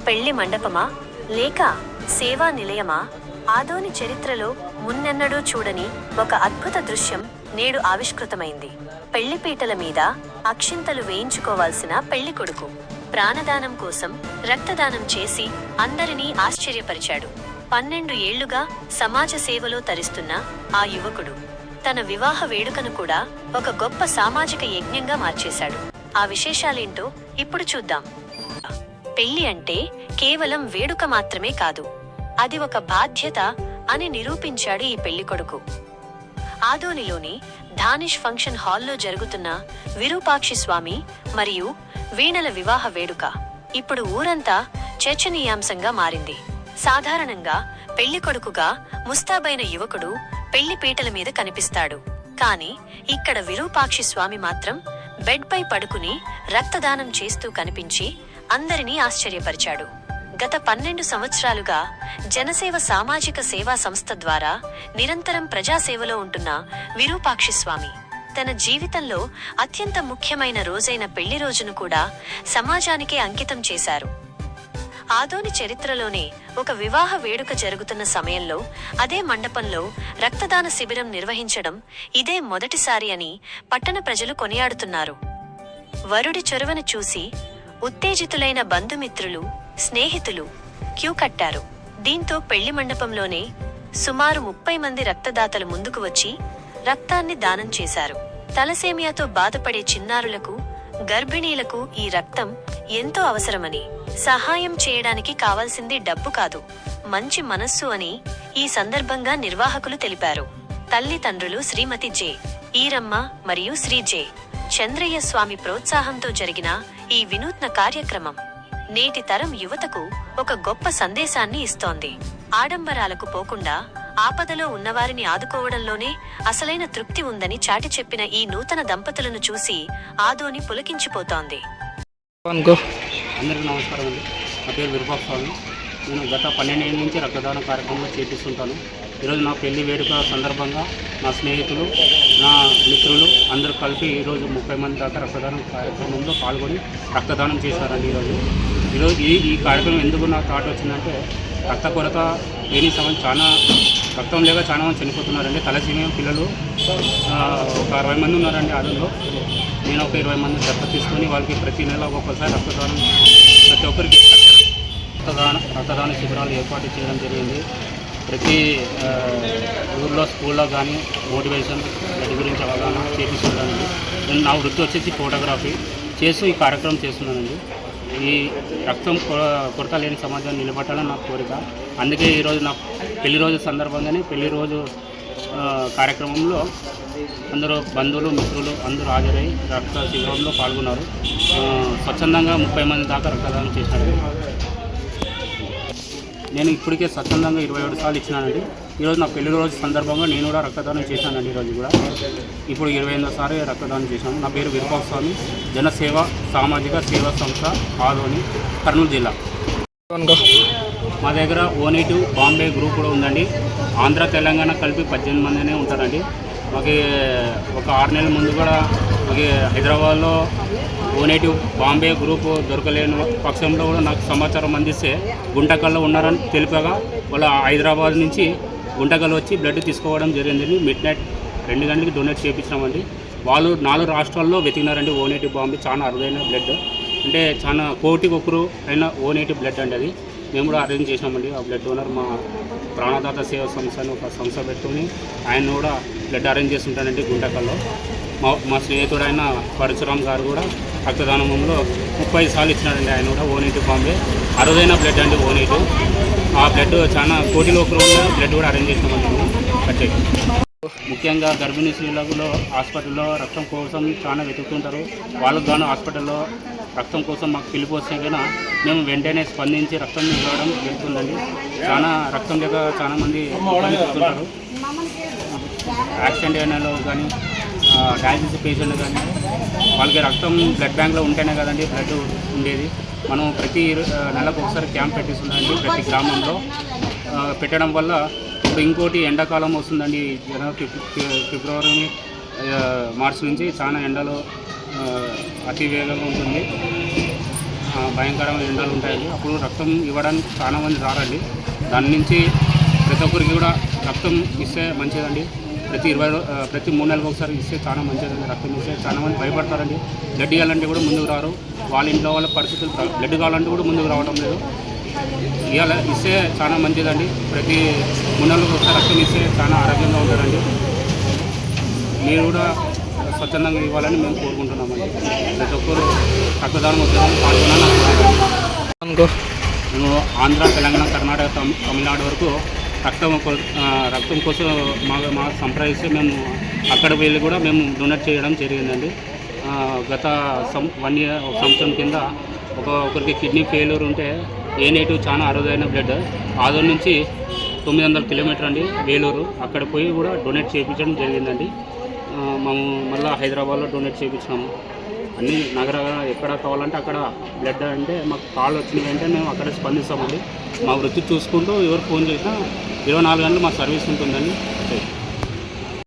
పెళ్లి మండపమా లేక సేవా నిలయమా? ఆదోని చరిత్రలో మున్నెన్నడూ చూడని ఒక అద్భుత దృశ్యం నేడు ఆవిష్కృతమైంది. పెళ్లిపీటల మీద అక్షింతలు వేయించుకోవాల్సిన పెళ్లి కొడుకు ప్రాణదానం కోసం రక్తదానం చేసి అందరినీ ఆశ్చర్యపరిచాడు. 12 ఏళ్లుగా సమాజ సేవలో తరిస్తున్న ఆ యువకుడు తన వివాహ వేడుకను కూడా ఒక గొప్ప సామాజిక యజ్ఞంగా మార్చేశాడు. ఆ విశేషాలేంటో ఇప్పుడు చూద్దాం. పెళ్లి అంటే కేవలం వేడుక మాత్రమే కాదు, అది ఒక బాధ్యత అని నిరూపించాడు ఈ పెళ్లికొడుకు. ఆదోనిలోని ధానిష్ ఫంక్షన్ హాల్లో జరుగుతున్న విరూపాక్షి స్వామి మరియు వీణల వివాహ వేడుక ఇప్పుడు ఊరంతా చర్చనీయాంశంగా మారింది. సాధారణంగా పెళ్లికొడుకుగా ముస్తాబైన యువకుడు పెళ్లి పీటల మీద కనిపిస్తాడు. కానీ ఇక్కడ విరూపాక్షి స్వామి మాత్రం బెడ్ పై పడుకుని రక్తదానం చేస్తూ కనిపించి అందరినీ ఆశ్చర్యపరిచాడు. గత 12 సంవత్సరాలుగా జనసేవ సామాజిక సేవా సంస్థ ద్వారా నిరంతరం ప్రజాసేవలో ఉంటున్న విరూపాక్షి స్వామి తన జీవితంలో అత్యంత ముఖ్యమైన రోజైన పెళ్లి రోజును కూడా సమాజానికే అంకితం చేశారు. ఆదోని చరిత్రలోనే ఒక వివాహ వేడుక జరుగుతున్న సమయంలో అదే మండపంలో రక్తదాన శిబిరం నిర్వహించడం ఇదే మొదటిసారి అని పట్టణ ప్రజలు కొనియాడుతున్నారు. వరుడి చొరవను చూసి ఉత్తేజితులైన బంధుమిత్రులు, స్నేహితులు క్యూ కట్టారు. దీంతో పెళ్లి మండపంలోనే సుమారు 30 మంది రక్తదాతలు ముందుకు వచ్చి రక్తాన్ని దానం చేశారు. తలసేమియాతో బాధపడే చిన్నారులకు, గర్భిణీలకు ఈ రక్తం ఎంతో అవసరమని, సహాయం చేయడానికి కావాల్సింది డబ్బు కాదు, మంచి మనస్సు అని ఈ సందర్భంగా నిర్వాహకులు తెలిపారు. తల్లిదండ్రులు శ్రీమతి జె. ఈరమ్మ మరియు శ్రీ జె. చంద్రయ్య స్వామి ప్రోత్సాహంతో జరిగిన ఈ వినూత్న కార్యక్రమం నేటి తరం యువతకు ఒక గొప్ప సందేశాన్ని ఇస్తోంది. ఆడంబరాలకు పోకుండా ఆపదలో ఉన్నవారిని ఆదుకోవడంలోనే అసలైన తృప్తి ఉందని చాటి చెప్పిన ఈ నూతన దంపతులను చూసి ఆదోని పులకించిపోతోంది. అందరికీ నమస్కారం అండి. నా పేరు విరూపాక్షి స్వామి. నేను గత 12 ఏళ్ళ నుంచి రక్తదాన కార్యక్రమంలో చేపిస్తుంటాను. ఈరోజు నా పెళ్లి వేడుక సందర్భంగా నా స్నేహితులు, నా మిత్రులు అందరూ కలిపి ఈరోజు 30 మంది దాకా రక్తదానం కార్యక్రమంలో పాల్గొని రక్తదానం చేశారండి. ఈరోజు ఈ కార్యక్రమం ఎందుకు నాకు థాట్ వచ్చిందంటే, రక్త కొరత లేని సమయం చాలా రక్తం లేక చాలా మంది చనిపోతున్నారండి. తలసేమియా పిల్లలు ఒక 60 మంది ఉన్నారండి ఆదంలో. నేను ఒక 20 మంది దత్త తీసుకొని వాళ్ళకి ప్రతి నెల ఒక్కొక్కసారి రక్తదానం ప్రతి ఒక్కరికి రక్తదాన శిబిరాలు ఏర్పాటు చేయడం జరిగింది. ప్రతి ఊళ్ళో, స్కూల్లో కానీ మోటివేషన్ వాటి గురించి అవగాహన చేపిస్తున్నానండి. నేను నా వృత్తి వచ్చేసి ఫోటోగ్రఫీ చేస్తూ ఈ కార్యక్రమం చేస్తున్నానండి. ఈ రక్తం కొరత లేని సమాజాన్ని నిలబెట్టాలని నా కోరిక. అందుకే ఈరోజు నా పెళ్లి రోజు సందర్భంగానే పెళ్లి రోజు కార్యక్రమంలో అందరూ బంధువులు, మిత్రులు అందరూ హాజరై రక్త శిబిరంలో పాల్గొన్నారు. స్వచ్ఛందంగా 30 మంది దాకా రక్తదానం చేశారు. నేను ఇప్పటికే స్వచ్ఛందంగా 27 సార్లు ఇచ్చినానండి. ఈరోజు నా పెళ్లి రోజు సందర్భంగా నేను కూడా రక్తదానం చేశానండి. ఈరోజు కూడా ఇప్పుడు 28వ సారి రక్తదానం చేశాను. నా పేరు విరూపాక్షి స్వామి, జనసేవ సామాజిక సేవా సంస్థ, ఆదోని, కర్నూలు జిల్లా. మా దగ్గర O-Native బాంబే గ్రూప్ కూడా ఉందండి. ఆంధ్ర, తెలంగాణ కలిపి 18 మందినే ఉంటారండి. మాకు ఒక 6 నెలల ముందు కూడా మాకు హైదరాబాద్లో O-Native బాంబే గ్రూప్ దొరకలేని పక్షంలో కూడా నాకు సమాచారం అందిస్తే గుంటకల్లో ఉన్నారని తెలిపగా వాళ్ళ హైదరాబాద్ నుంచి గుంటకల్ వచ్చి బ్లడ్ తీసుకోవడం జరిగింది. మిడ్నైట్ 2 గంటలకి డొనేట్ చేయించినామండి. వాళ్ళు 4 రాష్ట్రాల్లో వెతికినారండి. O-Native బాంబే చాలా అరుదైన బ్లడ్, అంటే చాలా కోటికి ఒకరు అయిన O-Native బ్లడ్ అండి. అది మేము కూడా అరేంజ్ చేసినామండి. ఆ బ్లడ్ డోనర్ మా ప్రాణదాత సేవా సంస్థ అని ఒక సంస్థ పెట్టుకుని ఆయన కూడా బ్లడ్ అరేంజ్ చేస్తుంటానండి గుంటకల్లో. మా స్నేహితుడైన పరశురామ్ గారు కూడా రక్తదానంలో 30 సార్లు ఇచ్చినాడండి. ఆయన కూడా O-Native బాంబే అరుదైన బ్లడ్ అండి. O-Native ఆ బ్లడ్ చాలా కోటిలో ఒకరు ఉన్న బ్లడ్ కూడా అరేంజ్ చేసినామండి. ప్రత్యేక ముఖ్యంగా గర్భిణీ స్త్రీలలో హాస్పిటల్లో రక్తం కోసం చాలా వెతుకుతుంటారు. వాళ్ళకు గాను హాస్పిటల్లో రక్తం కోసం మాకు పిలిపోస్తే కన్నా మేము వెంటనే స్పందించి రక్తం ఇవ్వడం జరుగుతుందండి. చాలా రక్తం లేక చాలామంది వెతుకుతుంటారు. యాక్సిడెంట్ అయినలో కానీ, డయాలసిస్ పేషెంట్లు కానీ వాళ్ళకి రక్తం బ్లడ్ బ్యాంక్లో ఉంటేనే కదండి బ్లడ్ ఉండేది. మనం ప్రతి నెలకు ఒకసారి క్యాంప్ పెట్టిస్తుందండి ప్రతి గ్రామంలో. పెట్టడం వల్ల ఇప్పుడు ఇంకోటి ఎండాకాలం వస్తుందండి. ఫిబ్రవరి, మార్చి నుంచి చాలా ఎండలు అతి వేగంగా ఉంటుంది. భయంకరమైన ఎండలు ఉంటాయండి. అప్పుడు రక్తం ఇవ్వడానికి చాలా మంది రారండి. దాని నుంచి ప్రతి ఒక్కరికి కూడా రక్తం ఇస్తే మంచిదండి. ప్రతి 3 నెలలకు ఒకసారి ఇస్తే చాలా మంచిదండి. రక్తం ఇస్తే చాలా మంది భయపడతారండి. బ్లడ్ ఇవ్వాలంటే కూడా ముందుకు రారు. వాళ్ళ ఇంట్లో వాళ్ళ పరిస్థితులు బ్లడ్ కావాలంటే కూడా ముందుకు రావడం లేదు. ఇవాళ ఇస్తే చాలా మంచిదండి. ప్రతి 3 నెలలకు ఒకసారి రక్తం ఇస్తే చాలా ఆరోగ్యంగా ఉంటారండి. మీరు కూడా స్వచ్ఛందంగా ఇవ్వాలని మేము కోరుకుంటున్నామండి. ప్రతి ఒక్కరు రక్తదానం ఉద్యమం పాల్గొనాలని. మేము ఆంధ్ర, తెలంగాణ, కర్ణాటక, తమిళనాడు వరకు రక్తం కోసం మా సంప్రదిస్తే మేము అక్కడ వెళ్ళి కూడా మేము డొనేట్ చేయడం జరిగిందండి. గత 1 సంవత్సరం కింద ఒకరికి కిడ్నీ ఫెయిల్యూర్ ఉంటే A-నెగిటివ్ చాలా అరుదైన బ్లడ్ ఆదోని నుంచి 900 కిలోమీటర్ అండి వేలూరు, అక్కడ పోయి కూడా డొనేట్ చేయించడం జరిగిందండి. మేము మళ్ళీ హైదరాబాద్లో డొనేట్ చేయించినాము. అన్ని నగరాలు ఎక్కడ కావాలంటే అక్కడ బ్లడ్ అంటే మాకు కాల్ వచ్చిన వెంటనే మేము అక్కడ స్పందిస్తామండి. మా వృత్తి చూసుకుంటూ ఎవరు ఫోన్ చేసినా 24 గంటలు మా సర్వీస్ ఉంటుందండి.